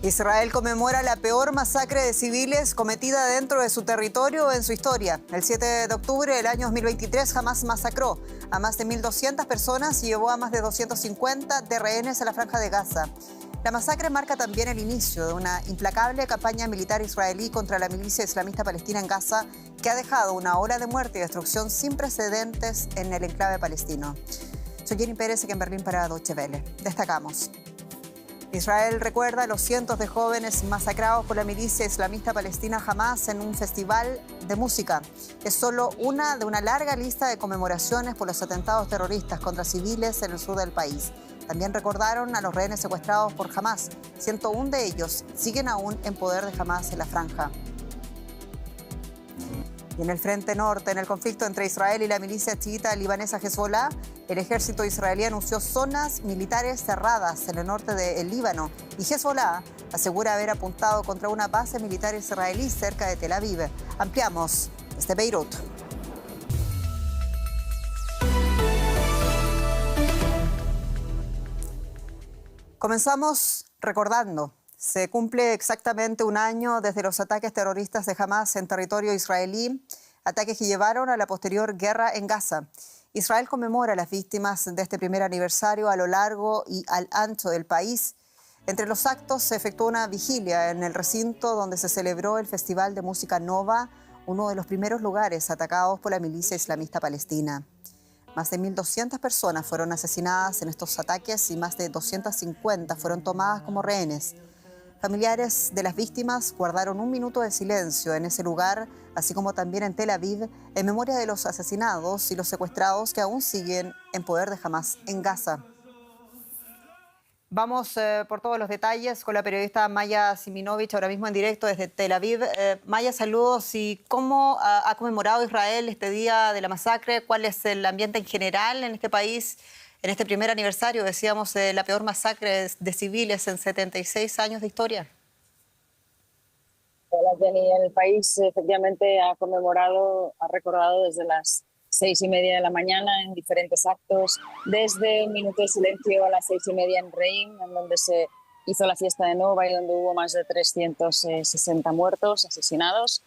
Israel conmemora la peor masacre de civiles cometida dentro de su territorio en su historia. El 7 de octubre del año 2023, Hamás masacró a más de 1.200 personas y llevó a más de 250 de rehenes a la Franja de Gaza. La masacre marca también el inicio de una implacable campaña militar israelí contra la milicia islamista palestina en Gaza, que ha dejado una ola de muerte y destrucción sin precedentes en el enclave palestino. Soy Jenny Pérez, aquí en Berlín para Deutsche Welle. Destacamos. Israel recuerda a los cientos de jóvenes masacrados por la milicia islamista palestina Hamás en un festival de música. Es solo una de una larga lista de conmemoraciones por los atentados terroristas contra civiles en el sur del país. También recordaron a los rehenes secuestrados por Hamás. 101 de ellos siguen aún en poder de Hamás en la franja. Y en el frente norte, en el conflicto entre Israel y la milicia chiita libanesa Hezbollah, el ejército israelí anunció zonas militares cerradas en el norte del Líbano y Hezbollah asegura haber apuntado contra una base militar israelí cerca de Tel Aviv. Ampliamos desde Beirut. Comenzamos recordando. Se cumple exactamente un año desde los ataques terroristas de Hamás en territorio israelí, ataques que llevaron a la posterior guerra en Gaza. Israel conmemora a las víctimas de este primer aniversario a lo largo y al ancho del país. Entre los actos se efectuó una vigilia en el recinto donde se celebró el Festival de Música Nova, uno de los primeros lugares atacados por la milicia islamista palestina. Más de 1.200 personas fueron asesinadas en estos ataques y más de 250 fueron tomadas como rehenes. Familiares de las víctimas guardaron un minuto de silencio en ese lugar, así como también en Tel Aviv, en memoria de los asesinados y los secuestrados que aún siguen en poder de Hamás en Gaza. Vamos por todos los detalles con la periodista Maya Siminovich, ahora mismo en directo desde Tel Aviv. Maya, saludos. ¿Y cómo ha conmemorado Israel este día de la masacre? ¿Cuál es el ambiente en general en este país? En este primer aniversario, decíamos, la peor masacre de civiles en 76 años de historia. Hola, Jenny. El país efectivamente ha recordado desde las 6:30 de la mañana en diferentes actos, desde un minuto de silencio a las 6:30 en Reim, en donde se hizo la fiesta de Nova y donde hubo más de 360 muertos, asesinados.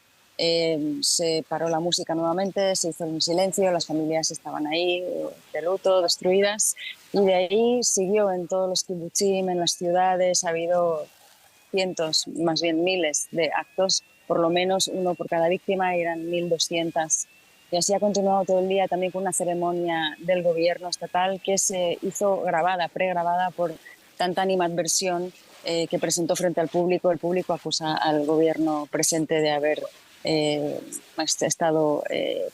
Se paró la música nuevamente, se hizo un silencio, las familias estaban ahí de luto, destruidas, y de ahí siguió en todos los kibutzim, en las ciudades. Ha habido cientos, más bien miles de actos, por lo menos uno por cada víctima, eran 1.200. Y así ha continuado todo el día, también con una ceremonia del gobierno estatal que se hizo pregrabada por tanta animadversión que presentó frente al público. El público acusa al gobierno presente de haber estado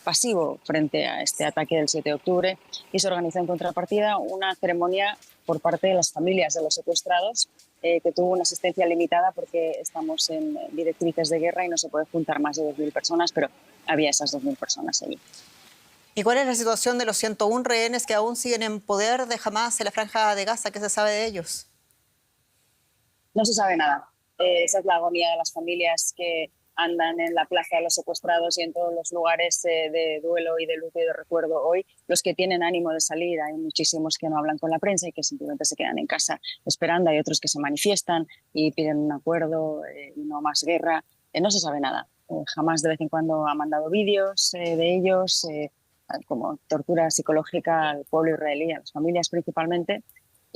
pasivo frente a este ataque del 7 de octubre, y se organizó en contrapartida una ceremonia por parte de las familias de los secuestrados, que tuvo una asistencia limitada porque estamos en directrices de guerra y no se puede juntar más de 2.000 personas, pero había esas 2.000 personas allí. ¿Y cuál es la situación de los 101 rehenes que aún siguen en poder de Hamás en la Franja de Gaza? ¿Qué se sabe de ellos? No se sabe nada. Esa es la agonía de las familias que andan en la plaza de los secuestrados y en todos los lugares de duelo y de luto y de recuerdo hoy. Los que tienen ánimo de salir, hay muchísimos que no hablan con la prensa y que simplemente se quedan en casa esperando. Hay otros que se manifiestan y piden un acuerdo y no más guerra. No se sabe nada. Hamás de vez en cuando ha mandado vídeos de ellos, como tortura psicológica al pueblo israelí, a las familias principalmente.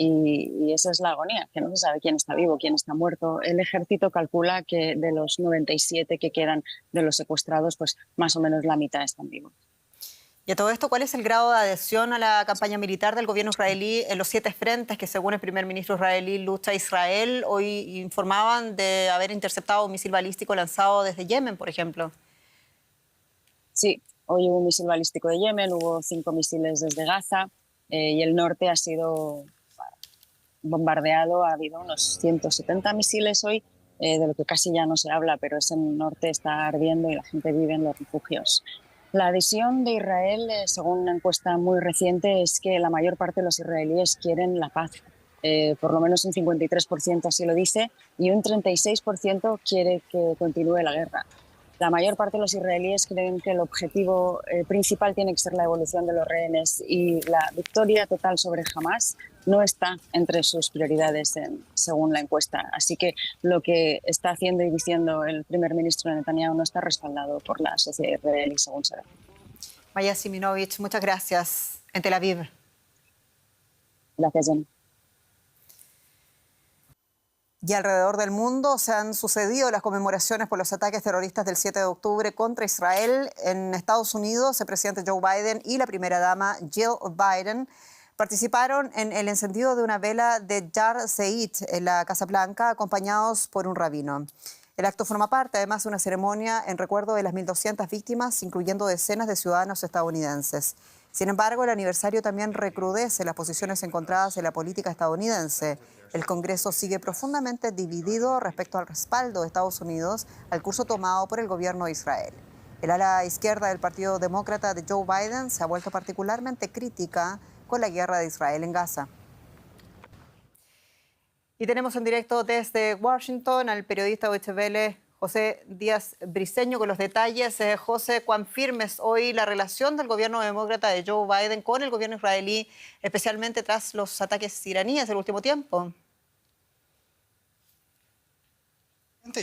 Y esa es la agonía, que no se sabe quién está vivo, quién está muerto. El ejército calcula que de los 97 que quedan de los secuestrados, pues más o menos la mitad están vivos. Y a todo esto, ¿cuál es el grado de adhesión a la campaña militar del gobierno israelí en los 7 frentes que, según el primer ministro israelí, lucha Israel? Hoy informaban de haber interceptado un misil balístico lanzado desde Yemen, por ejemplo. Sí, hoy hubo un misil balístico de Yemen, hubo 5 misiles desde Gaza y el norte ha sido bombardeado. Ha habido unos 170 misiles hoy, de lo que casi ya no se habla, pero ese norte está ardiendo y la gente vive en los refugios. La adhesión de Israel, según una encuesta muy reciente, es que la mayor parte de los israelíes quieren la paz. Por lo menos un 53% así lo dice, y un 36% quiere que continúe la guerra. La mayor parte de los israelíes creen que el objetivo principal tiene que ser la devolución de los rehenes y la victoria total sobre Hamás no está entre sus prioridades según la encuesta. Así que lo que está haciendo y diciendo el primer ministro Netanyahu no está respaldado por la sociedad israelí, según se ve. Maya Siminovich, muchas gracias. En Tel Aviv. Gracias, Jenny. Y alrededor del mundo se han sucedido las conmemoraciones por los ataques terroristas del 7 de octubre contra Israel. En Estados Unidos, el presidente Joe Biden y la primera dama Jill Biden participaron en el encendido de una vela de Yar Seid en la Casa Blanca, acompañados por un rabino. El acto forma parte, además, de una ceremonia en recuerdo de las 1.200 víctimas, incluyendo decenas de ciudadanos estadounidenses. Sin embargo, el aniversario también recrudece las posiciones encontradas en la política estadounidense. El Congreso sigue profundamente dividido respecto al respaldo de Estados Unidos al curso tomado por el gobierno de Israel. El ala izquierda del Partido Demócrata de Joe Biden se ha vuelto particularmente crítica con la guerra de Israel en Gaza. Y tenemos en directo desde Washington al periodista Deutsche Welle, José Díaz Briceño, con los detalles. José, ¿cuán firme es hoy la relación del gobierno demócrata de Joe Biden con el gobierno israelí, especialmente tras los ataques iraníes del último tiempo?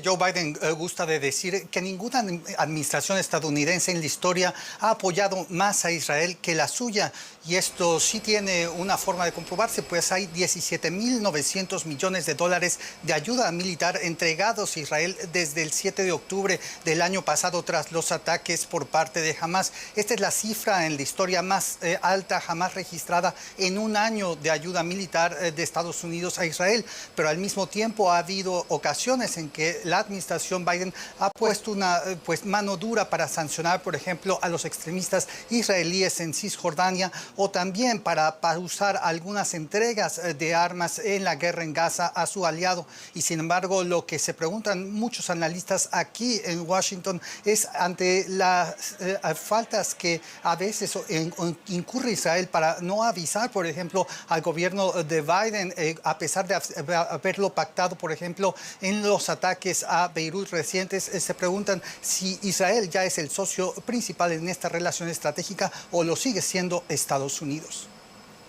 Joe Biden gusta de decir que ninguna administración estadounidense en la historia ha apoyado más a Israel que la suya. Y esto sí tiene una forma de comprobarse, pues hay 17.900 millones de dólares de ayuda militar entregados a Israel desde el 7 de octubre del año pasado tras los ataques por parte de Hamás. Esta es la cifra en la historia más alta jamás registrada en un año de ayuda militar de Estados Unidos a Israel. Pero al mismo tiempo ha habido ocasiones en que la administración Biden ha puesto una mano dura para sancionar, por ejemplo, a los extremistas israelíes en Cisjordania o también para pausar algunas entregas de armas en la guerra en Gaza a su aliado. Y sin embargo, lo que se preguntan muchos analistas aquí en Washington es ante las faltas que a veces incurre Israel para no avisar, por ejemplo, al gobierno de Biden, a pesar de haberlo pactado, por ejemplo, en los ataques a Beirut recientes, se preguntan si Israel ya es el socio principal en esta relación estratégica o lo sigue siendo Estados Unidos.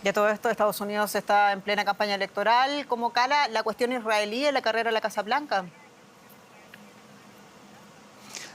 Ya todo esto, Estados Unidos está en plena campaña electoral. ¿Cómo cala la cuestión israelí en la carrera a la Casa Blanca?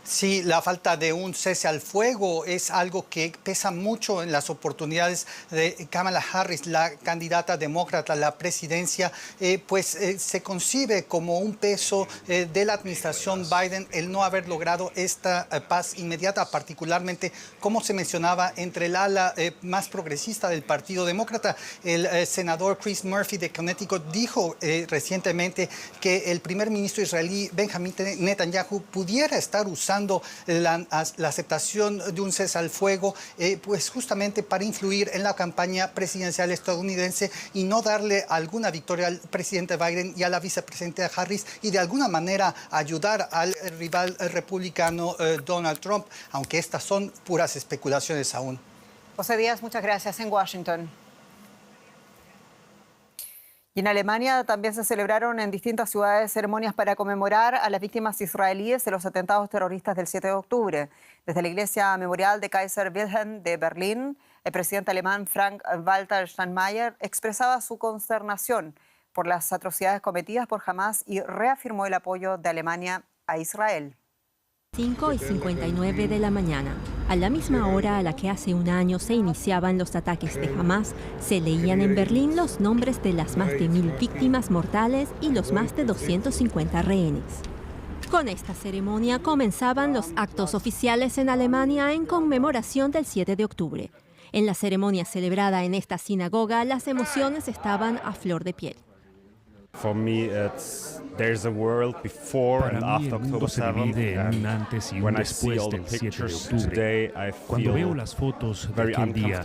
Sí, la falta de un cese al fuego es algo que pesa mucho en las oportunidades de Kamala Harris, la candidata demócrata a la presidencia, se concibe como un peso de la administración Biden el no haber logrado esta paz inmediata, particularmente, como se mencionaba, entre el ala más progresista del Partido Demócrata. El senador Chris Murphy de Connecticut dijo recientemente que el primer ministro israelí Benjamin Netanyahu pudiera estar usando la aceptación de un cese al fuego, justamente para influir en la campaña presidencial estadounidense y no darle alguna victoria al presidente Biden y a la vicepresidenta Harris y de alguna manera ayudar al rival republicano Donald Trump, aunque estas son puras especulaciones aún. José Díaz, muchas gracias. En Washington. Y en Alemania también se celebraron en distintas ciudades ceremonias para conmemorar a las víctimas israelíes de los atentados terroristas del 7 de octubre. Desde la Iglesia Memorial de Kaiser Wilhelm de Berlín, el presidente alemán Frank-Walter Steinmeier expresaba su consternación por las atrocidades cometidas por Hamás y reafirmó el apoyo de Alemania a Israel. 5:59 de la mañana. A la misma hora a la que hace un año se iniciaban los ataques de Hamás, se leían en Berlín los nombres de las más de 1.000 víctimas mortales y los más de 250 rehenes. Con esta ceremonia comenzaban los actos oficiales en Alemania en conmemoración del 7 de octubre. En la ceremonia celebrada en esta sinagoga, las emociones estaban a flor de piel. Para mí, el mundo se divide en un antes y un después del 7 de octubre. Cuando veo las fotos de aquel día,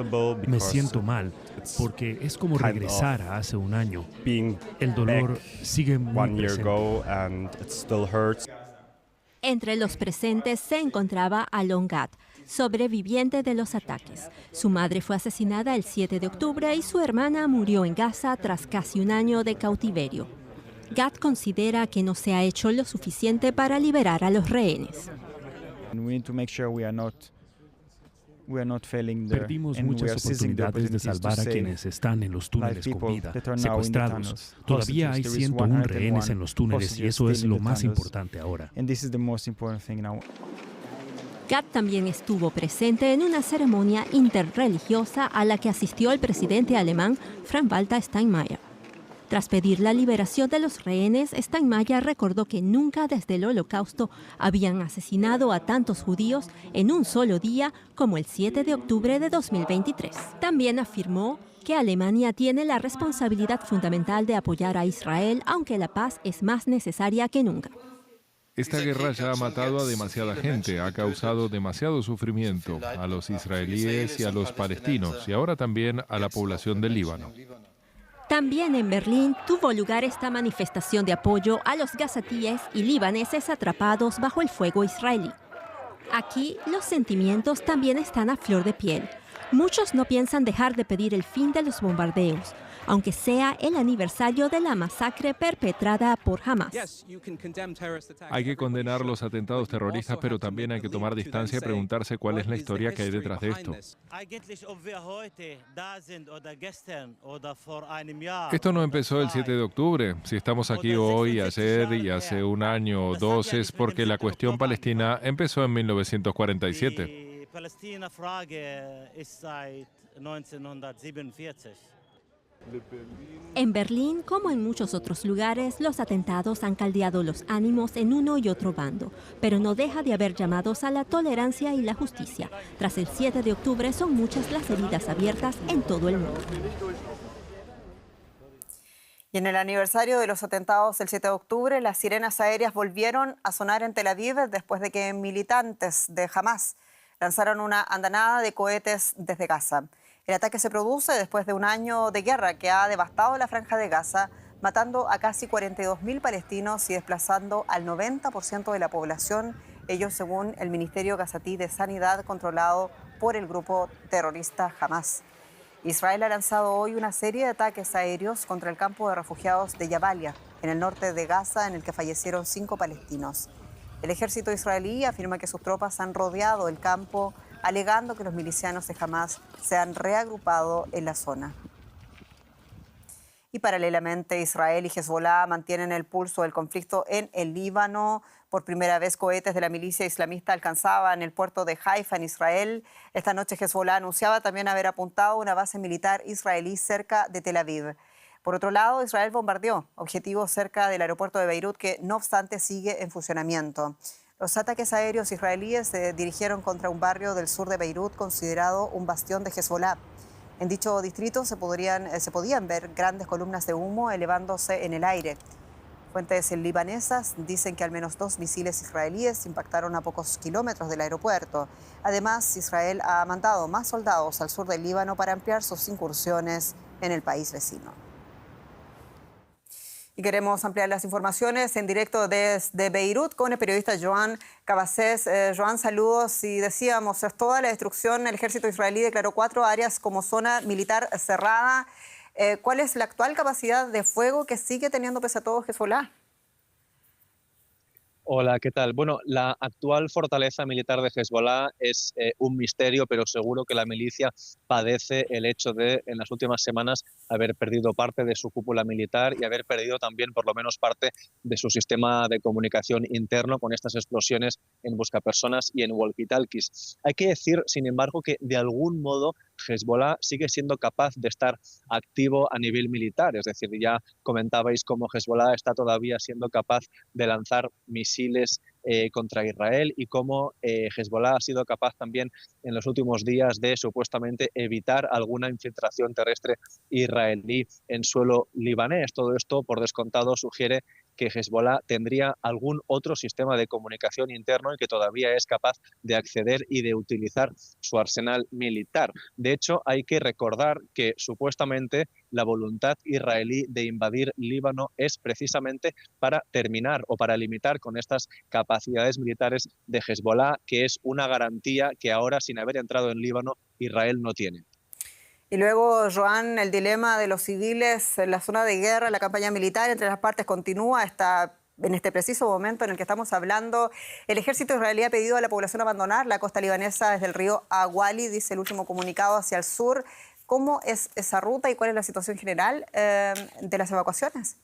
me siento mal, porque es como regresar a hace un año. El dolor sigue muy presente. Entre los presentes se encontraba Alon Gad, sobreviviente de los ataques. Su madre fue asesinada el 7 de octubre y su hermana murió en Gaza tras casi un año de cautiverio. Gad considera que no se ha hecho lo suficiente para liberar a los rehenes. Perdimos muchas oportunidades de salvar a quienes están en los túneles con vida, secuestrados. Todavía hay 101 rehenes en los túneles y eso es lo más importante ahora. Gad también estuvo presente en una ceremonia interreligiosa a la que asistió el presidente alemán Frank-Walter Steinmeier. Tras pedir la liberación de los rehenes, Steinmeier recordó que nunca desde el Holocausto habían asesinado a tantos judíos en un solo día como el 7 de octubre de 2023. También afirmó que Alemania tiene la responsabilidad fundamental de apoyar a Israel, aunque la paz es más necesaria que nunca. Esta guerra ya ha matado a demasiada gente, ha causado demasiado sufrimiento a los israelíes y a los palestinos, y ahora también a la población del Líbano. También en Berlín tuvo lugar esta manifestación de apoyo a los gazatíes y libaneses atrapados bajo el fuego israelí. Aquí los sentimientos también están a flor de piel. Muchos no piensan dejar de pedir el fin de los bombardeos, aunque sea el aniversario de la masacre perpetrada por Hamas. Hay que condenar los atentados terroristas, pero también hay que tomar distancia y preguntarse cuál es la historia que hay detrás de esto. Esto no empezó el 7 de octubre. Si estamos aquí hoy, ayer y hace un año o dos, es porque la cuestión palestina empezó en 1947. En Berlín, como en muchos otros lugares, los atentados han caldeado los ánimos en uno y otro bando, pero no deja de haber llamados a la tolerancia y la justicia. Tras el 7 de octubre son muchas las heridas abiertas en todo el mundo. Y en el aniversario de los atentados del 7 de octubre, las sirenas aéreas volvieron a sonar en Tel Aviv después de que militantes de Hamas lanzaron una andanada de cohetes desde Gaza. El ataque se produce después de un año de guerra que ha devastado la franja de Gaza, matando a casi 42.000 palestinos y desplazando al 90% de la población, ello según el Ministerio Gazatí de Sanidad controlado por el grupo terrorista Hamas. Israel ha lanzado hoy una serie de ataques aéreos contra el campo de refugiados de Jabalia, en el norte de Gaza, en el que fallecieron 5 palestinos. El ejército israelí afirma que sus tropas han rodeado el campo, alegando que los milicianos de Hamas se han reagrupado en la zona. Y paralelamente, Israel y Hezbollah mantienen el pulso del conflicto en el Líbano. Por primera vez, cohetes de la milicia islamista alcanzaban el puerto de Haifa, en Israel. Esta noche, Hezbollah anunciaba también haber apuntado una base militar israelí cerca de Tel Aviv. Por otro lado, Israel bombardeó objetivos cerca del aeropuerto de Beirut, que no obstante sigue en funcionamiento. Los ataques aéreos israelíes se dirigieron contra un barrio del sur de Beirut considerado un bastión de Hezbollah. En dicho distrito se podían ver grandes columnas de humo elevándose en el aire. Fuentes libanesas dicen que al menos 2 misiles israelíes impactaron a pocos kilómetros del aeropuerto. Además, Israel ha mandado más soldados al sur del Líbano para ampliar sus incursiones en el país vecino. Y queremos ampliar las informaciones en directo desde Beirut con el periodista Joan Cabasés. Joan, saludos. Y decíamos, tras toda la destrucción, el ejército israelí declaró 4 áreas como zona militar cerrada. ¿Cuál es la actual capacidad de fuego que sigue teniendo pese a todo Hezbollah? Hola, ¿qué tal? Bueno, la actual fortaleza militar de Hezbollah es un misterio, pero seguro que la milicia padece el hecho de, en las últimas semanas, haber perdido parte de su cúpula militar y haber perdido también, por lo menos, parte de su sistema de comunicación interno con estas explosiones en buscapersonas y en walkie-talkies. Hay que decir, sin embargo, que de algún modo Hezbollah sigue siendo capaz de estar activo a nivel militar. Es decir, ya comentabais cómo Hezbollah está todavía siendo capaz de lanzar misiles contra Israel y cómo Hezbollah ha sido capaz también en los últimos días de supuestamente evitar alguna infiltración terrestre israelí en suelo libanés. Todo esto, por descontado, sugiere que Hezbollah tendría algún otro sistema de comunicación interno y que todavía es capaz de acceder y de utilizar su arsenal militar. De hecho, hay que recordar que supuestamente la voluntad israelí de invadir Líbano es precisamente para terminar o para limitar con estas capacidades militares de Hezbollah, que es una garantía que ahora, sin haber entrado en Líbano, Israel no tiene. Y luego, Joan, el dilema de los civiles en la zona de guerra, la campaña militar entre las partes continúa. Esta En este preciso momento en el que estamos hablando, el ejército israelí ha pedido a la población abandonar la costa libanesa desde el río Awali, dice el último comunicado, hacia el sur. ¿Cómo es esa ruta y cuál es la situación general de las evacuaciones?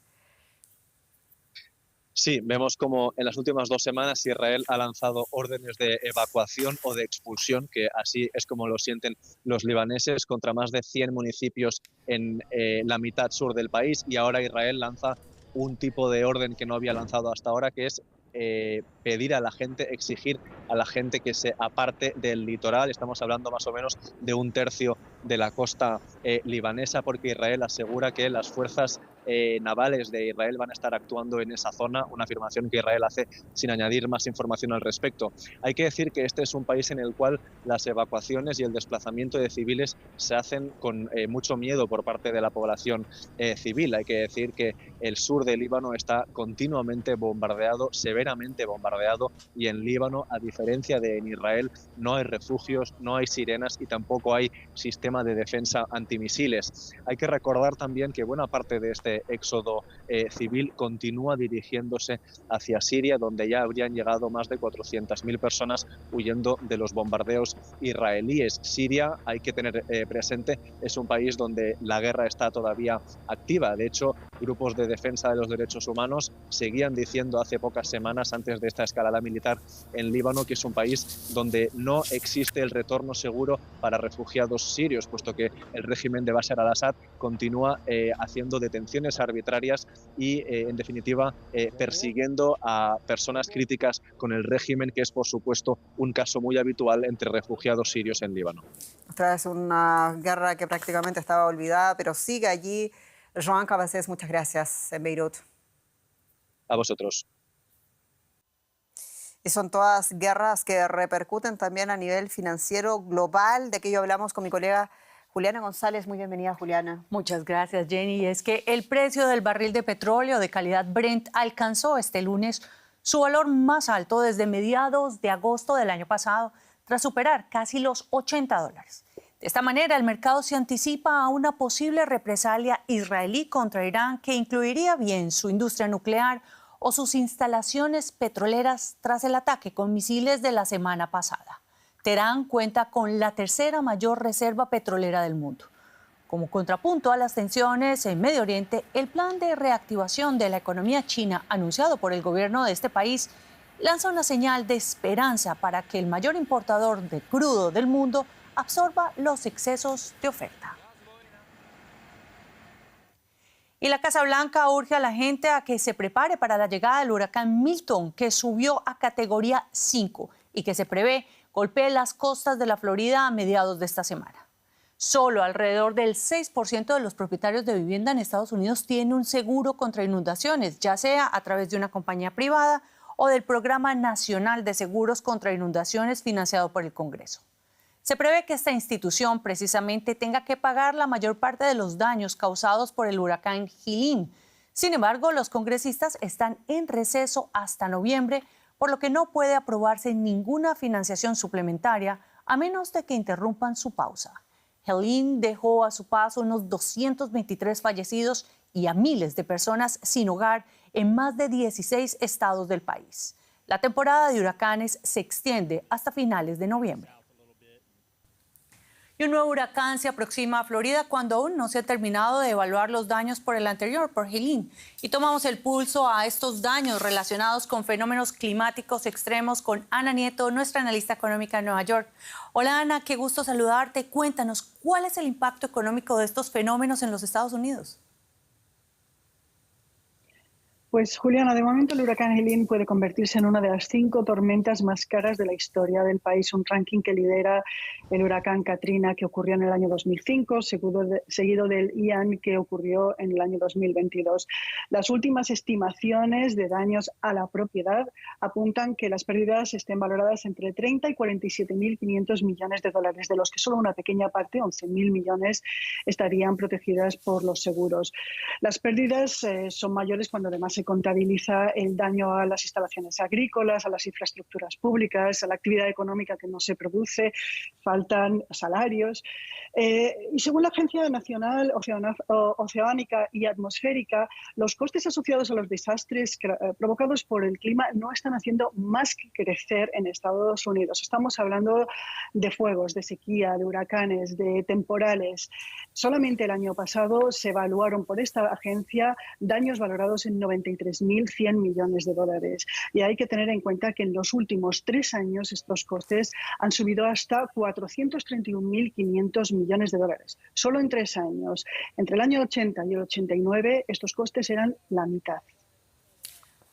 Sí, vemos como en las últimas 2 semanas Israel ha lanzado órdenes de evacuación o de expulsión, que así es como lo sienten los libaneses, contra más de 100 municipios en la mitad sur del país, y ahora Israel lanza un tipo de orden que no había lanzado hasta ahora, que es pedir a la gente, exigir a la gente que se aparte del litoral. Estamos hablando más o menos de 1/3 de la costa libanesa, porque Israel asegura que las fuerzas navales de Israel van a estar actuando en esa zona, una afirmación que Israel hace sin añadir más información al respecto. Hay que decir que este es un país en el cual las evacuaciones y el desplazamiento de civiles se hacen con mucho miedo por parte de la población civil. Hay que decir que el sur del Líbano está continuamente bombardeado, severamente bombardeado, y en Líbano, a diferencia de en Israel, no hay refugios, no hay sirenas y tampoco hay sistema de defensa antimisiles. Hay que recordar también que buena parte de este éxodo civil continúa dirigiéndose hacia Siria, donde ya habrían llegado más de 400.000 personas huyendo de los bombardeos israelíes. Siria, hay que tener presente, es un país donde la guerra está todavía activa. De hecho, grupos de defensa de los derechos humanos seguían diciendo hace pocas semanas, antes de esta escalada militar en Líbano, que es un país donde no existe el retorno seguro para refugiados sirios, puesto que el régimen de Bashar al-Assad continúa haciendo detenciones arbitrarias y, en definitiva, persiguiendo a personas críticas con el régimen, que es, por supuesto, un caso muy habitual entre refugiados sirios en Líbano. Otra vez una guerra que prácticamente estaba olvidada, pero sigue allí. Joan Cabasés, muchas gracias en Beirut. A vosotros. Y son todas guerras que repercuten también a nivel financiero global. De aquello hablamos con mi colega Juliana González. Muy bienvenida, Juliana. Muchas gracias, Jenny. Y es que el precio del barril de petróleo de calidad Brent alcanzó este lunes su valor más alto desde mediados de agosto del año pasado, tras superar casi los $80. De esta manera, el mercado se anticipa a una posible represalia israelí contra Irán que incluiría bien su industria nuclear o sus instalaciones petroleras tras el ataque con misiles de la semana pasada. Teherán cuenta con la tercera mayor reserva petrolera del mundo. Como contrapunto a las tensiones en Medio Oriente, el plan de reactivación de la economía china anunciado por el gobierno de este país lanza una señal de esperanza para que el mayor importador de crudo del mundo absorba los excesos de oferta. Y la Casa Blanca urge a la gente a que se prepare para la llegada del huracán Milton, que subió a categoría 5 y que se prevé golpee las costas de la Florida a mediados de esta semana. Solo alrededor del 6% de los propietarios de vivienda en Estados Unidos tiene un seguro contra inundaciones, ya sea a través de una compañía privada o del Programa Nacional de Seguros contra Inundaciones financiado por el Congreso. Se prevé que esta institución precisamente tenga que pagar la mayor parte de los daños causados por el huracán Helene. Sin embargo, los congresistas están en receso hasta noviembre, por lo que no puede aprobarse ninguna financiación suplementaria a menos de que interrumpan su pausa. Helene dejó a su paso unos 223 fallecidos y a miles de personas sin hogar en más de 16 estados del país. La temporada de huracanes se extiende hasta finales de noviembre. Y un nuevo huracán se aproxima a Florida cuando aún no se ha terminado de evaluar los daños por el anterior, por Helene. Y tomamos el pulso a estos daños relacionados con fenómenos climáticos extremos con Ana Nieto, nuestra analista económica en Nueva York. Hola Ana, qué gusto saludarte. Cuéntanos, ¿cuál es el impacto económico de estos fenómenos en los Estados Unidos? Pues Juliana, de momento el huracán Helene puede convertirse en una de las 5 tormentas más caras de la historia del país, un ranking que lidera el huracán Katrina, que ocurrió en el año 2005, seguido del Ian, que ocurrió en el año 2022. Las últimas estimaciones de daños a la propiedad apuntan que las pérdidas estén valoradas entre 30 y 47.500 millones de dólares, de los que solo una pequeña parte, 11.000 millones, estarían protegidas por los seguros. Las pérdidas son mayores cuando además se se contabiliza el daño a las instalaciones agrícolas, a las infraestructuras públicas, a la actividad económica que no se produce, faltan salarios. Y según la Agencia Nacional Oceánica y Atmosférica, los costes asociados a los desastres provocados por el clima no están haciendo más que crecer en Estados Unidos. Estamos hablando de fuegos, de sequía, de huracanes, de temporales. Solamente el año pasado se evaluaron por esta agencia daños valorados en 93.100 millones de dólares. Y hay que tener en cuenta que en los últimos 3 años estos costes han subido hasta 431.500 millones de dólares. Solo en 3 años. Entre el año 80 y el 89 estos costes eran la mitad.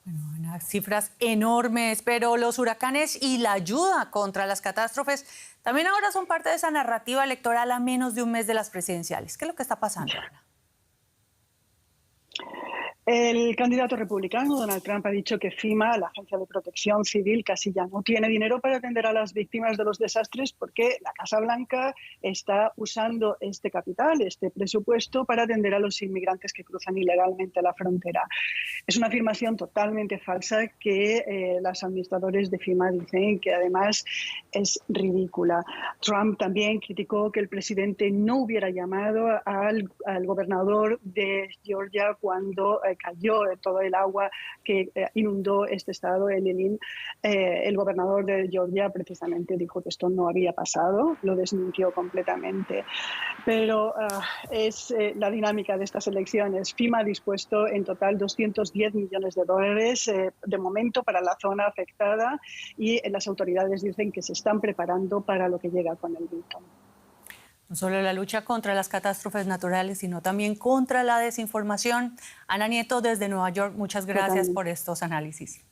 Bueno, unas cifras enormes, pero los huracanes y la ayuda contra las catástrofes también ahora son parte de esa narrativa electoral a menos de un mes de las presidenciales. ¿Qué es lo que está pasando, Ana? El candidato republicano, Donald Trump, ha dicho que FEMA, la Agencia de Protección Civil, casi ya no tiene dinero para atender a las víctimas de los desastres porque la Casa Blanca está usando este capital, este presupuesto, para atender a los inmigrantes que cruzan ilegalmente la frontera. Es una afirmación totalmente falsa que los administradores de FEMA dicen que además es ridícula. Trump también criticó que el presidente no hubiera llamado al gobernador de Georgia cuando cayó todo el agua que inundó este estado, el Elín. El gobernador de Georgia precisamente dijo que esto no había pasado, lo desmintió completamente. Pero es la dinámica de estas elecciones. FEMA ha dispuesto en total 210 millones de dólares de momento para la zona afectada y las autoridades dicen que se están preparando para lo que llega con el Milton. No solo la lucha contra las catástrofes naturales, sino también contra la desinformación. Ana Nieto, desde Nueva York, muchas gracias por estos análisis.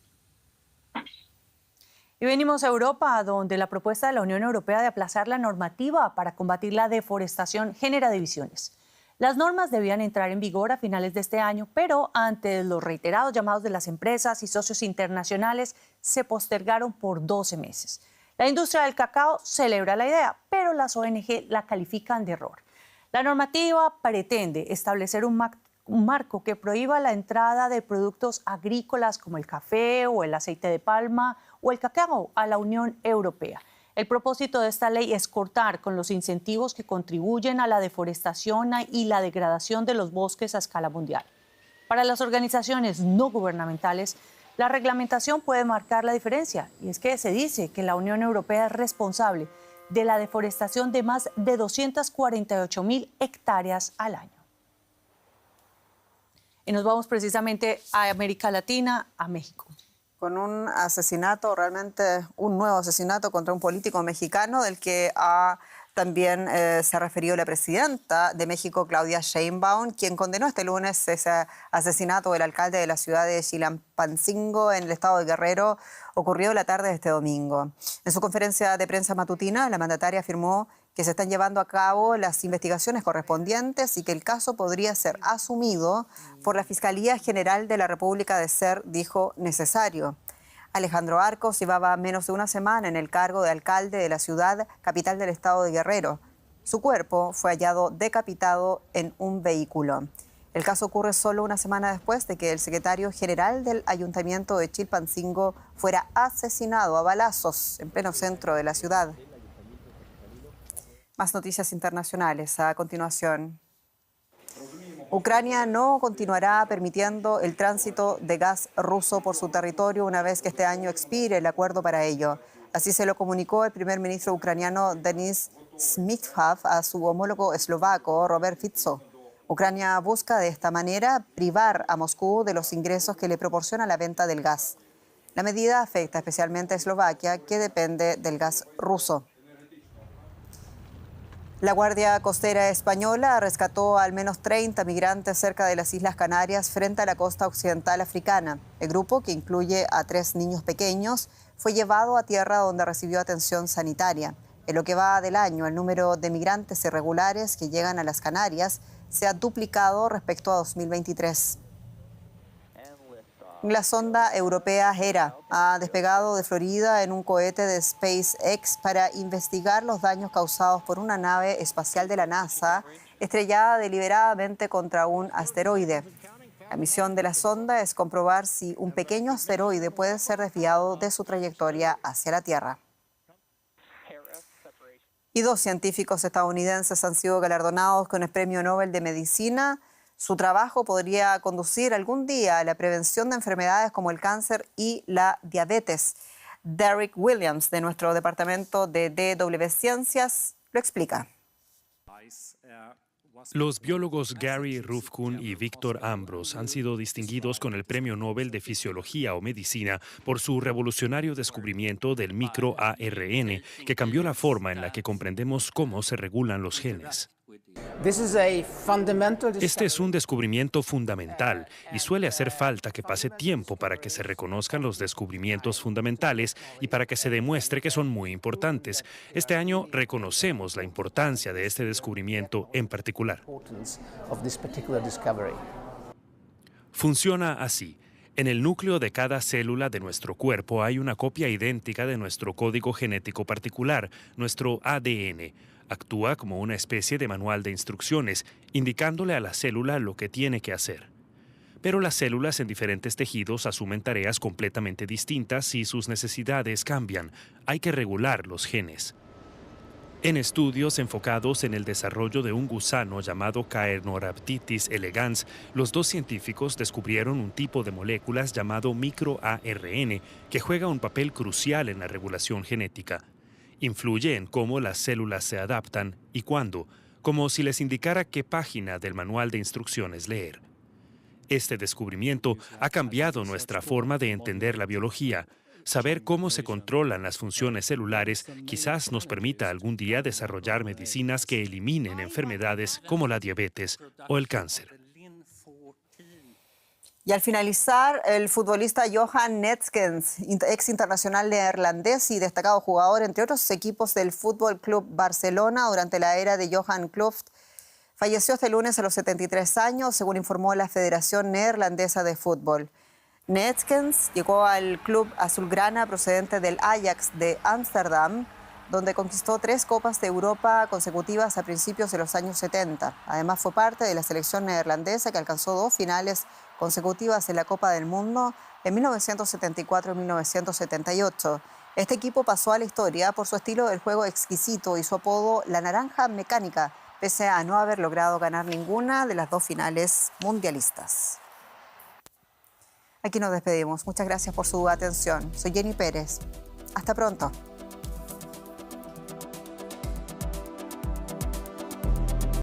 Y venimos a Europa, donde la propuesta de la Unión Europea de aplazar la normativa para combatir la deforestación genera divisiones. Las normas debían entrar en vigor a finales de este año, pero ante los reiterados llamados de las empresas y socios internacionales, se postergaron por 12 meses. La industria del cacao celebra la idea, pero las ONG la califican de error. La normativa pretende establecer un marco que prohíba la entrada de productos agrícolas como el café o el aceite de palma o el cacao a la Unión Europea. El propósito de esta ley es cortar con los incentivos que contribuyen a la deforestación y la degradación de los bosques a escala mundial. Para las organizaciones no gubernamentales, la reglamentación puede marcar la diferencia, y es que se dice que la Unión Europea es responsable de la deforestación de más de 248.000 hectáreas al año. Y nos vamos precisamente a América Latina, a México. Con un asesinato, realmente un nuevo asesinato contra un político mexicano del que también se refirió la presidenta de México, Claudia Sheinbaum, quien condenó este lunes ese asesinato del alcalde de la ciudad de Chilpancingo, en el estado de Guerrero, ocurrió la tarde de este domingo. En su conferencia de prensa matutina, la mandataria afirmó que se están llevando a cabo las investigaciones correspondientes y que el caso podría ser asumido por la Fiscalía General de la República de ser, dijo, necesario. Alejandro Arcos llevaba menos de una semana en el cargo de alcalde de la ciudad capital del estado de Guerrero. Su cuerpo fue hallado decapitado en un vehículo. El caso ocurre solo una semana después de que el secretario general del Ayuntamiento de Chilpancingo fuera asesinado a balazos en pleno centro de la ciudad. Más noticias internacionales a continuación. Ucrania no continuará permitiendo el tránsito de gas ruso por su territorio una vez que este año expire el acuerdo para ello. Así se lo comunicó el primer ministro ucraniano Denis Shmyhal a su homólogo eslovaco Robert Fico. Ucrania busca de esta manera privar a Moscú de los ingresos que le proporciona la venta del gas. La medida afecta especialmente a Eslovaquia, que depende del gas ruso. La Guardia Costera Española rescató a al menos 30 migrantes cerca de las Islas Canarias frente a la costa occidental africana. El grupo, que incluye a 3 niños pequeños, fue llevado a tierra donde recibió atención sanitaria. En lo que va del año, el número de migrantes irregulares que llegan a las Canarias se ha duplicado respecto a 2023. La sonda europea Hera ha despegado de Florida en un cohete de SpaceX para investigar los daños causados por una nave espacial de la NASA estrellada deliberadamente contra un asteroide. La misión de la sonda es comprobar si un pequeño asteroide puede ser desviado de su trayectoria hacia la Tierra. Y 2 científicos estadounidenses han sido galardonados con el Premio Nobel de Medicina. Su trabajo podría conducir algún día a la prevención de enfermedades como el cáncer y la diabetes. Derek Williams, de nuestro departamento de DW Ciencias, lo explica. Los biólogos Gary Ruvkun y Victor Ambros han sido distinguidos con el Premio Nobel de Fisiología o Medicina por su revolucionario descubrimiento del microARN, que cambió la forma en la que comprendemos cómo se regulan los genes. Este es un descubrimiento fundamental y suele hacer falta que pase tiempo para que se reconozcan los descubrimientos fundamentales y para que se demuestre que son muy importantes. Este año reconocemos la importancia de este descubrimiento en particular. Funciona así. En el núcleo de cada célula de nuestro cuerpo hay una copia idéntica de nuestro código genético particular, nuestro ADN. Actúa como una especie de manual de instrucciones, indicándole a la célula lo que tiene que hacer. Pero las células en diferentes tejidos asumen tareas completamente distintas y sus necesidades cambian. Hay que regular los genes. En estudios enfocados en el desarrollo de un gusano llamado Caenorhabditis elegans, los 2 científicos descubrieron un tipo de moléculas llamado microARN que juega un papel crucial en la regulación genética. Influye en cómo las células se adaptan y cuándo, como si les indicara qué página del manual de instrucciones leer. Este descubrimiento ha cambiado nuestra forma de entender la biología. Saber cómo se controlan las funciones celulares quizás nos permita algún día desarrollar medicinas que eliminen enfermedades como la diabetes o el cáncer. Y al finalizar, el futbolista Johan Neeskens, ex internacional neerlandés y destacado jugador, entre otros equipos del Fútbol Club Barcelona durante la era de Johan Cruyff, falleció este lunes a los 73 años, según informó la Federación Neerlandesa de Fútbol. Neeskens llegó al club azulgrana procedente del Ajax de Ámsterdam, donde conquistó 3 Copas de Europa consecutivas a principios de los años 70. Además fue parte de la selección neerlandesa que alcanzó 2 finales consecutivas en la Copa del Mundo en 1974 y 1978. Este equipo pasó a la historia por su estilo del juego exquisito y su apodo La Naranja Mecánica, pese a no haber logrado ganar ninguna de las 2 finales mundialistas. Aquí nos despedimos. Muchas gracias por su atención. Soy Jenny Pérez. Hasta pronto.